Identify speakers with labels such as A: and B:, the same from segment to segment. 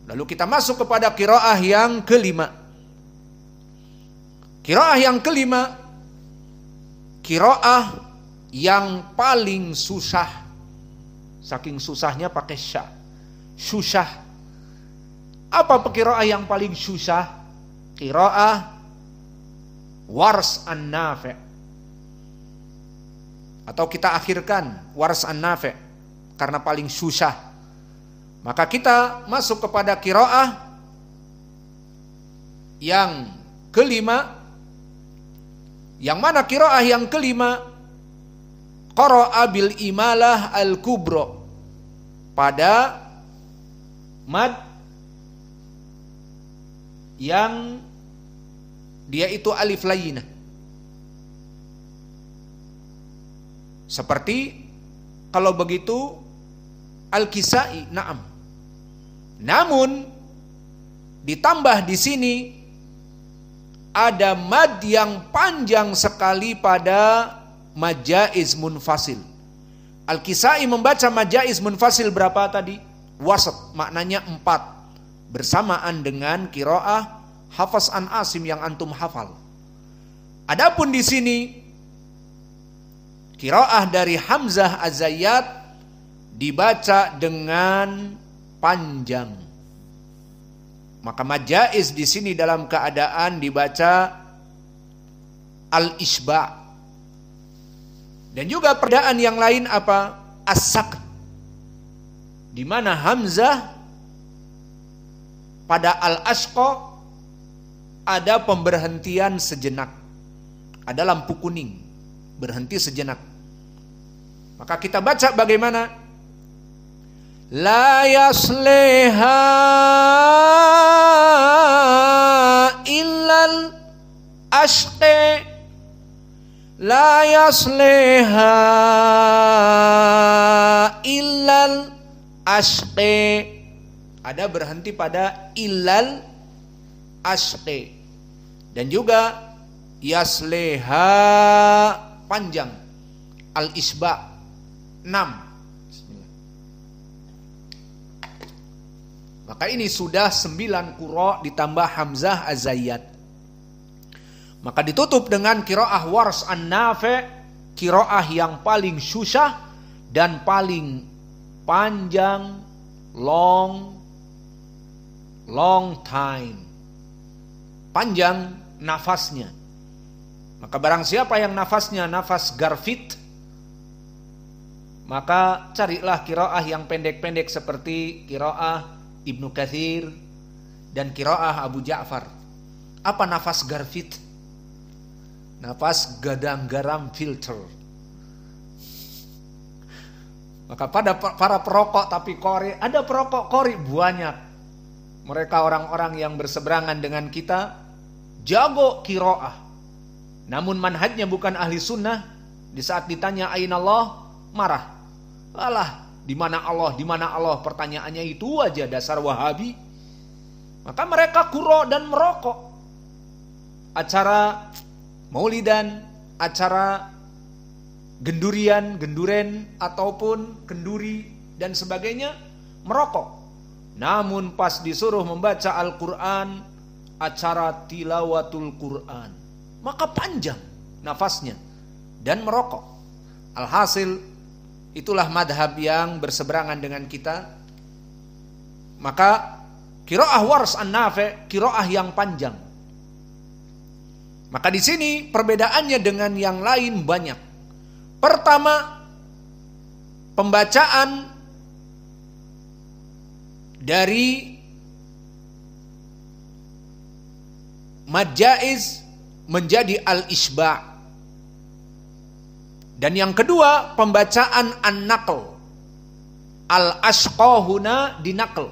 A: Lalu kita masuk kepada qiraah yang kelima. Qiraah yang kelima, qiraah yang paling susah. Saking susahnya pakai sya. Susah. Apa qiraah yang paling susah? Qiraah Wars an-Nafi'. Atau kita akhirkan Wars an-Nafi' karena paling susah. Maka kita masuk kepada qiraah yang kelima. Yang mana qiraah yang kelima? Qara'a bil imalah al-kubra, pada mad yang dia itu alif layyinah. Seperti kalau begitu Al-Kisai, na'am. Namun ditambah di sini ada mad yang panjang sekali pada mad jaiz munfasil. Al-Kisai membaca mad jaiz munfasil berapa tadi? Wasat, maknanya 4, bersamaan dengan qiraah Hafaz an Asim yang antum hafal. Adapun di sini qiraah dari Hamzah Az-Zayyat dibaca dengan panjang. Maka mad jaiz di sini dalam keadaan dibaca al-isba'. Dan juga perbedaan yang lain apa? As-sakt, di mana Hamzah pada al-asqa ada pemberhentian sejenak, ada lampu kuning, berhenti sejenak. Maka kita baca bagaimana? La yasleha illal ashqi, la yasleha illal ashqi, ada berhenti pada illal ashqi. Dan juga yasleha panjang, al-isba 6. Bismillah. Maka ini sudah 9 qura ditambah Hamzah Az-Zayyat. Maka ditutup dengan qiraah Wars an-Nafi', qiraah yang paling susah dan paling panjang, long time, panjang nafasnya. Maka barang siapa yang nafasnya nafas garfit, maka carilah qiraah yang pendek-pendek seperti qiraah Ibnu Katsir dan qiraah Abu Ja'far. Apa nafas garfit? Nafas gadang garam filter. Maka pada para perokok tapi qori, ada perokok qori banyak. Mereka orang-orang yang berseberangan dengan kita, jago qiraah, namun manhajnya bukan ahli sunnah. Di saat ditanya aina Allah, marah. Alah, di mana Allah? Di mana Allah? Pertanyaannya itu aja, dasar Wahabi. Maka mereka qura dan merokok. Acara maulidan, acara genduren ataupun kenduri dan sebagainya, merokok. Namun pas disuruh membaca Al-Quran, acara tilawatul Quran, maka panjang nafasnya dan merokok. Alhasil itulah madhab yang berseberangan dengan kita. Maka qiraah Wars an-Nafi', qiraah yang panjang. Maka di sini perbedaannya dengan yang lain banyak. Pertama, pembacaan dari mad jaiz menjadi al-isba'. Dan yang kedua, pembacaan an-naql. Al-ashqahuna dinaql,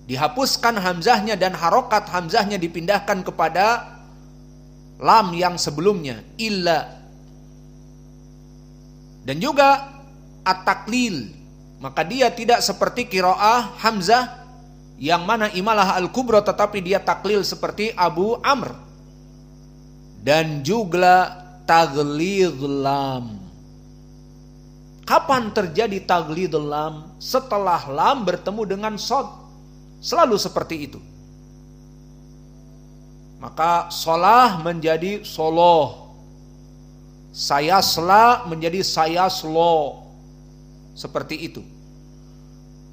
A: dihapuskan hamzahnya dan harokat hamzahnya dipindahkan kepada lam yang sebelumnya, illa. Dan juga at-taklil, maka dia tidak seperti qiraah Hamzah yang mana imalah al-kubra tetapi dia taklil seperti Abu Amr. Dan juga taglidul lam. Kapan terjadi taglidul lam? Setelah lam bertemu dengan shad. Selalu seperti itu. Maka solah menjadi soloh, sayasla menjadi sayaslo, seperti itu.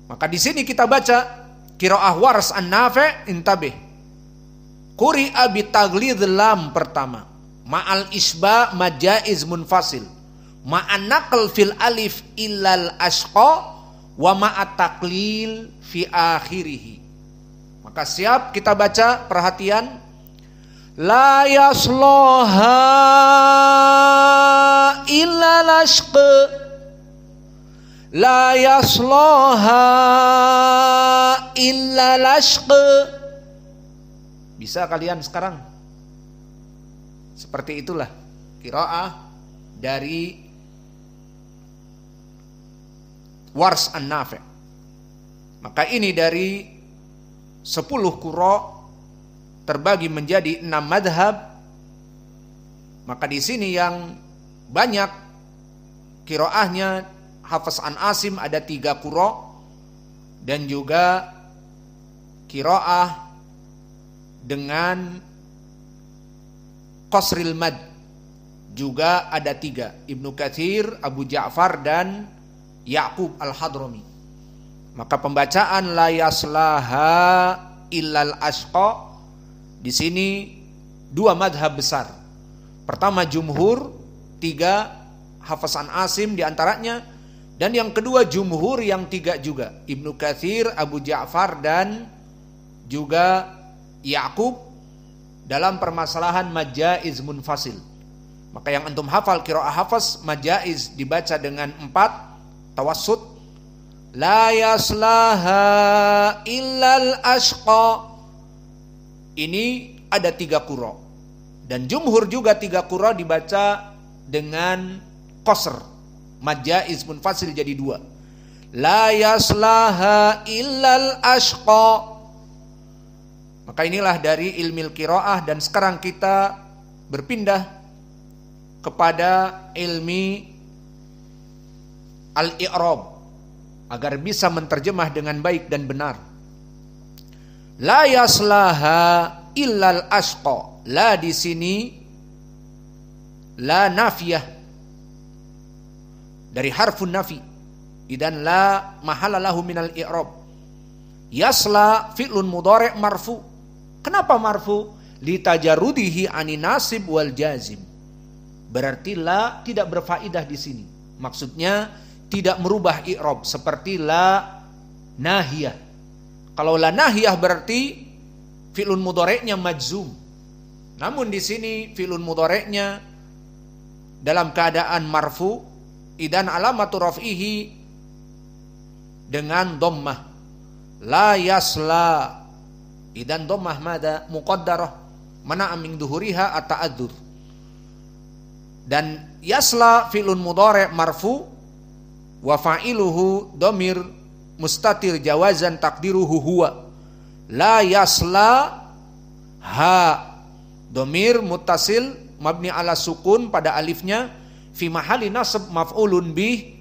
A: Maka di sini kita baca qiraah Wars an-Nafi', intabih. Quri'a bitaglidz lam pertama, ma'al isba majaiz munfasil, ma'an naql fil alif illal ashqa wa ma'at taqlil fi akhirih. Maka siap kita baca, perhatian. La yaslaha illal ashqa, la yaslaha illal ashqa. Bisa kalian sekarang? Seperti itulah qiraah dari Wars an-Nafi'. Maka ini dari 10 qura terbagi menjadi 6 madhab. Maka di sini yang banyak qiraahnya Hafs an Asim ada 3 qura, dan juga qiraah dengan qasril mad juga ada 3, Ibnu Katsir, Abu Ja'far dan Ya'qub al-Hadrami. Maka pembacaan la yaslaha illal ashqa di sini 2 madhab besar. Pertama jumhur, 3 Hafs an Asim diantaranya, dan yang kedua jumhur yang 3 juga, Ibnu Katsir, Abu Ja'far dan juga Ya'qub dalam permasalahan majaiz munfasil. Maka yang antum hafal qiraah Hafs, majaiz dibaca dengan 4 tawassut, la yaslaha illal ashqa. Ini ada 3 qura, dan jumhur juga 3 qura dibaca dengan qasr, majaiz munfasil jadi 2, la yaslaha illal ashqa. Maka inilah dari ilmil qiraah, dan sekarang kita berpindah kepada ilmi al-i'rab agar bisa menterjemah dengan baik dan benar. La yaslaha illal ashqa. La di sini la nafiyah dari harfun nafi, idan la mahalla lahu minal i'rab. Yasla fi'lun mudhari' marfu. Kenapa marfu? Litajarrudihi anin nasib wal jazim. Berarti la tidak berfaedah di sini. Maksudnya tidak merubah i'rab seperti la nahiyah. Kalau la nahiyah berarti fi'lun mudhari'nya majzum. Namun di sini fi'lun mudhari'nya dalam keadaan marfu, idan alamatu raf'ihi dengan dhammah. La yasla, idan dhammah mada muqaddarah, mana min dhuhuriha at-ta'adzur. Dan yasla fi'lun mudhari' marfu wa fa'iluhu dhamir mustatir jawazan takdiruhu huwa. La yasla ha dhamir muttasil mabni ala sukun pada alifnya fi mahali nasab maf'ulun bih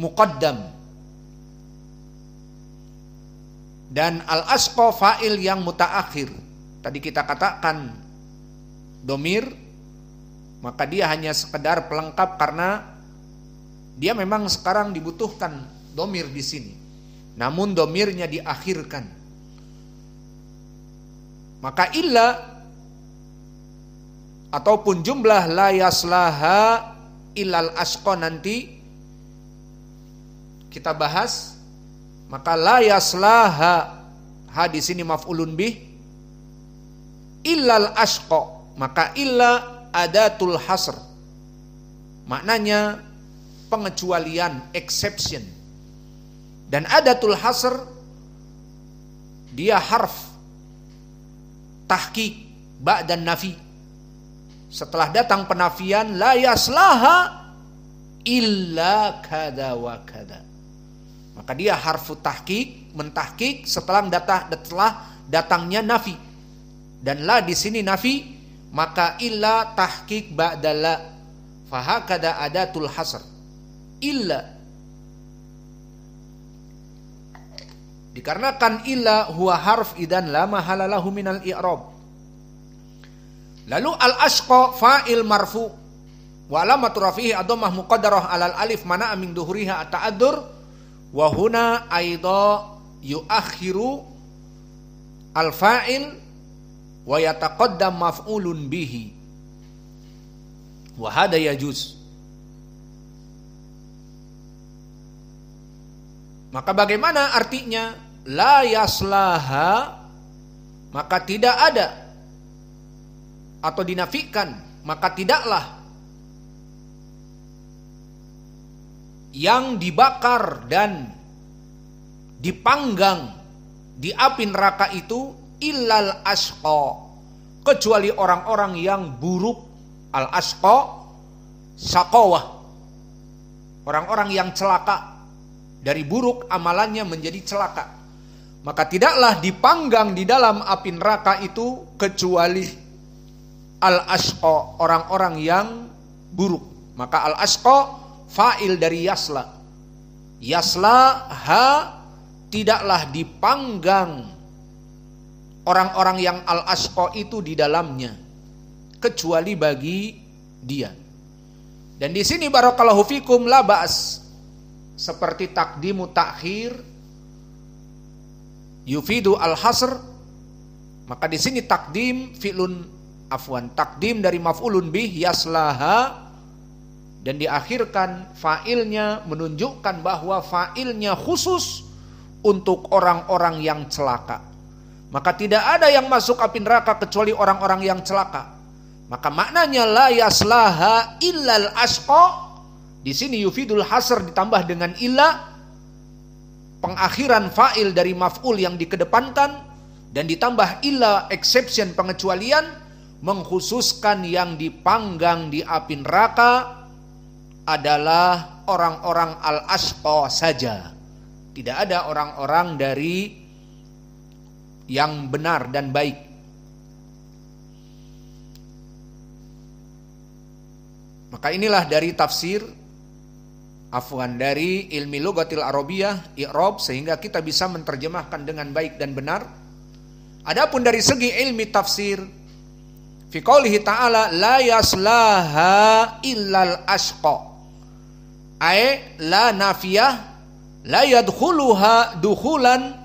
A: muqaddam. Dan al-asqa fa'il yang mutaakhir. Tadi kita katakan dhamir, maka dia hanya sekedar pelengkap karena dia memang sekarang dibutuhkan dhamir di sini. Namun dhamirnya diakhirkan. Maka illa ataupun jumlah la yaslaha illal ashqa nanti kita bahas. Maka la yaslaha, ha di sini maf'ulun bih, illal ashqa, maka illa adatul hasr, maknanya pengecualian, exception. Dan adatul hasr dia harf tahqiq ba'dan nafi. Setelah datang penafian, la yaslaha illa kada wa kada, maka dia harfu tahqiq, mentahqiq setelah datangnya nafi. Dan la di sini nafi, maka illa tahqiq ba'dala, fahakada adatul hasr illa. Dikarenakan illa huwa harf idan la mahala lahu minal i'rab. Lalu al-ashqa fa'il marfu wa alamatu rafihi ad-dhammah muqaddarah 'alal alif mana'a min dhuhuriha at-ta'addur wa huna aidha yuakhiru al-fa'il wa yataqaddam maf'ulun bihi wa hada yajuz. Maka bagaimana artinya? La yaslaha, maka tidak ada, atau dinafikan, maka tidaklah yang dibakar dan dipanggang di api neraka itu illal ashqa, kecuali orang-orang yang buruk. Al ashqa syaqawah, orang-orang yang celaka, dari buruk amalannya menjadi celaka. Maka tidaklah dipanggang di dalam api neraka itu kecuali al-ashqa, orang-orang yang buruk. Maka al-ashqa fa'il dari yasla. Yasla ha, tidaklah dipanggang orang-orang yang al-ashqa itu di dalamnya kecuali bagi dia. Dan di sini barakallahu fikum la ba's, seperti takdimu takhir yufidu al-hasr, maka di sini takdim takdim dari maf'ulun bih yaslaha, dan diakhirkan fa'ilnya menunjukkan bahwa fa'ilnya khusus untuk orang-orang yang celaka. Maka tidak ada yang masuk api neraka kecuali orang-orang yang celaka. Maka maknanya la yaslaha illal ashqa. Di sini yufidul hasr ditambah dengan illa, pengakhiran fa'il dari maf'ul yang dikedepankan, dan ditambah illa exception pengecualian, mengkhususkan yang dipanggang di api neraka adalah orang-orang al-ashqa saja. Tidak ada orang-orang dari yang benar dan baik. Maka inilah dari tafsir dari ilmi lughatil arabiyah, i'rab, sehingga kita bisa menerjemahkan dengan baik dan benar. Adapun dari segi ilmi tafsir, fi qoulihi ta'ala la yaslaha illal ashqa, ay la nafiyah la yadkhuluha dukhulan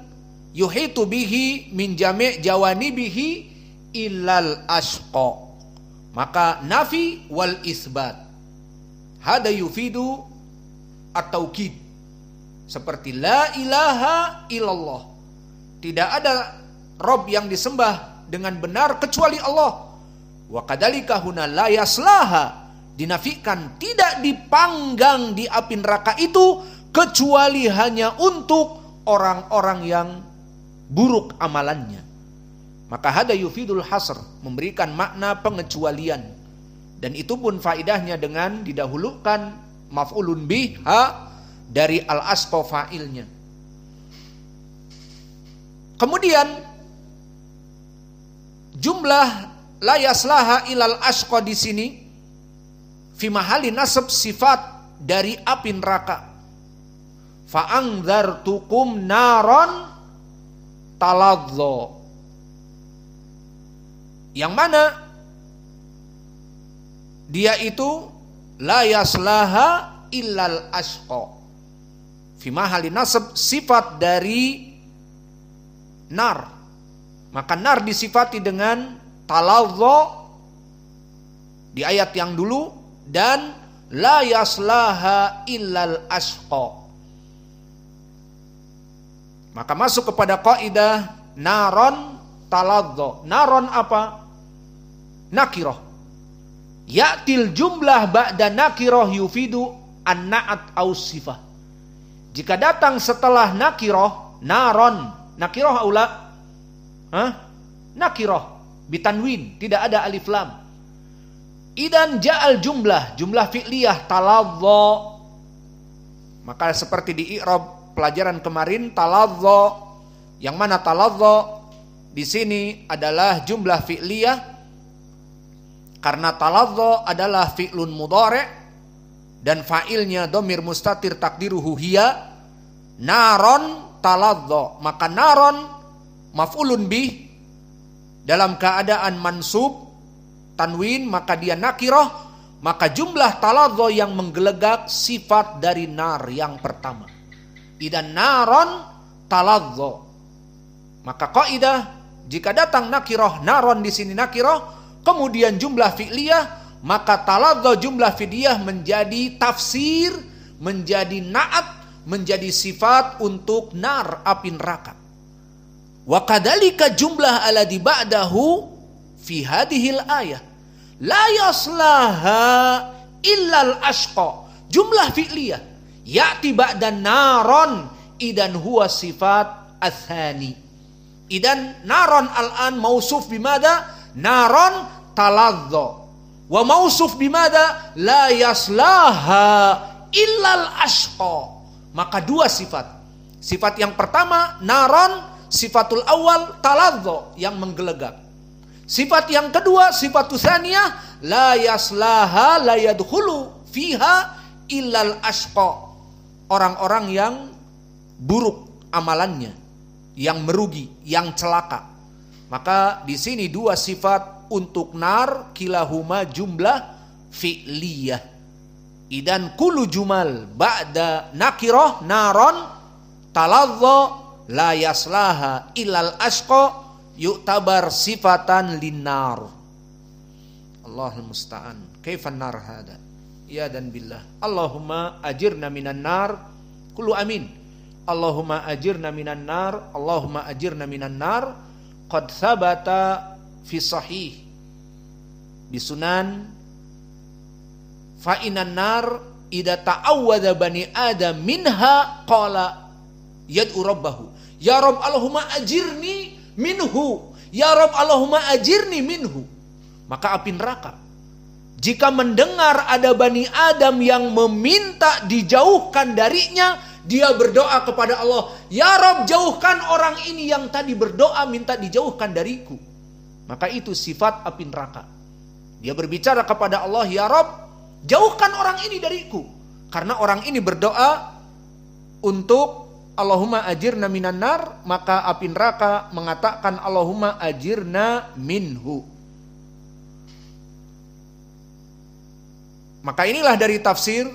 A: yuhitu bihi min jami' jawanibihi illal ashqa. Maka nafi wal isbat hada yufidu at-taukid, seperti la ilaha illallah, tidak ada Rob yang disembah dengan benar kecuali Allah. Wa kadzalika huna la yaslaha, dinafikan, tidak dipanggang di api neraka itu kecuali hanya untuk orang-orang yang buruk amalannya. Maka hada yufidul hasr, memberikan makna pengecualian, dan itu pun faidahnya dengan didahulukan maf'ulun bih ha dari al-ashqa fa'ilnya. Kemudian jumlah la yaslaha ilal ashqa di sini fi mahali nasab sifat dari api neraka. Fa'angdzartukum naron taladza, yang mana dia itu la yaslaha illal ashqa, fi mahali nasab sifat dari nar. Maka nar disifati dengan taladza di ayat yang dulu, dan la yaslaha illal ashqa. Maka masuk kepada kaidah naron taladza. Naron apa? Nakirah. Ya'til jumlah ba'da nakirah yufidu an-na'at au sifah. Jika datang setelah nakirah, naron, nakirah aula, nakirah bitanwin, tidak ada alif lam. Idan ja'al jumlah fi'liyah taladza. Maka seperti di i'rab pelajaran kemarin, taladza, yang mana taladza di sini adalah jumlah fi'liyah, karena taladza adalah fi'lun mudhari' dan fa'ilnya dhamir mustatir takdiruhu hiya. Naron taladza, maka naron maf'ulun bih dalam keadaan mansub tanwin, maka dia nakirah, maka jumlah taladza yang menggelegak sifat dari nar yang pertama. Idan naron taladza, maka kaidah jika datang nakirah, naron di sini nakirah, kemudian jumlah fi'liyah, maka taladza jumlah fi'liyah menjadi tafsir, menjadi na'at, menjadi sifat untuk nar, api neraka. Wa kadzalika jumlah alladzi ba'dahu fi hadhil ayah la yaslaha illal ashqa, jumlah fi'liyah ya'ti ba'dan naron idan huwa sifat atsani. Idan naron al'an mausuf bimada? Naron taladza. Wa mausuf bimada? La yaslaha illal ashqa. Maka dua sifat. Sifat yang pertama naron, sifatul awal taladza yang menggelegak. Sifat yang kedua sifatus tsaniyah la yaslaha la yadkhulu fiha illal ashqa. Orang-orang yang buruk amalannya, yang merugi, yang celaka. Maka di sini dua sifat untuk nar, kilahuma jumlah fi'liyah. Idan kullu jumal ba'da nakirah naron taladza la yaslaha ilal ashqa yu'tabar sifatan linnar. Allahul musta'an. Kaifan nar hada? Ya dan billah. Allahumma ajirna minan nar. Kullu amin. Allahumma ajirna minan nar. Allahumma ajirna minan nar. Qad thabata fi sahih bisunan fa inan nar idza ta'awwadha bani adam minha qala yad'u rabbahu ya rabb Allahumma ajirni minhu, ya rabb Allahumma ajirni minhu. Maka api neraka jika mendengar ada bani Adam yang meminta dijauhkan darinya, dia berdoa kepada Allah, ya rabb jauhkan orang ini yang tadi berdoa minta dijauhkan dariku. Maka itu sifat api neraka. Dia berbicara kepada Allah, ya rabb jauhkan orang ini dariku. Karena orang ini berdoa untuk Allahumma ajirna minan nar, maka api neraka mengatakan Allahumma ajirna minhu. Maka inilah dari tafsir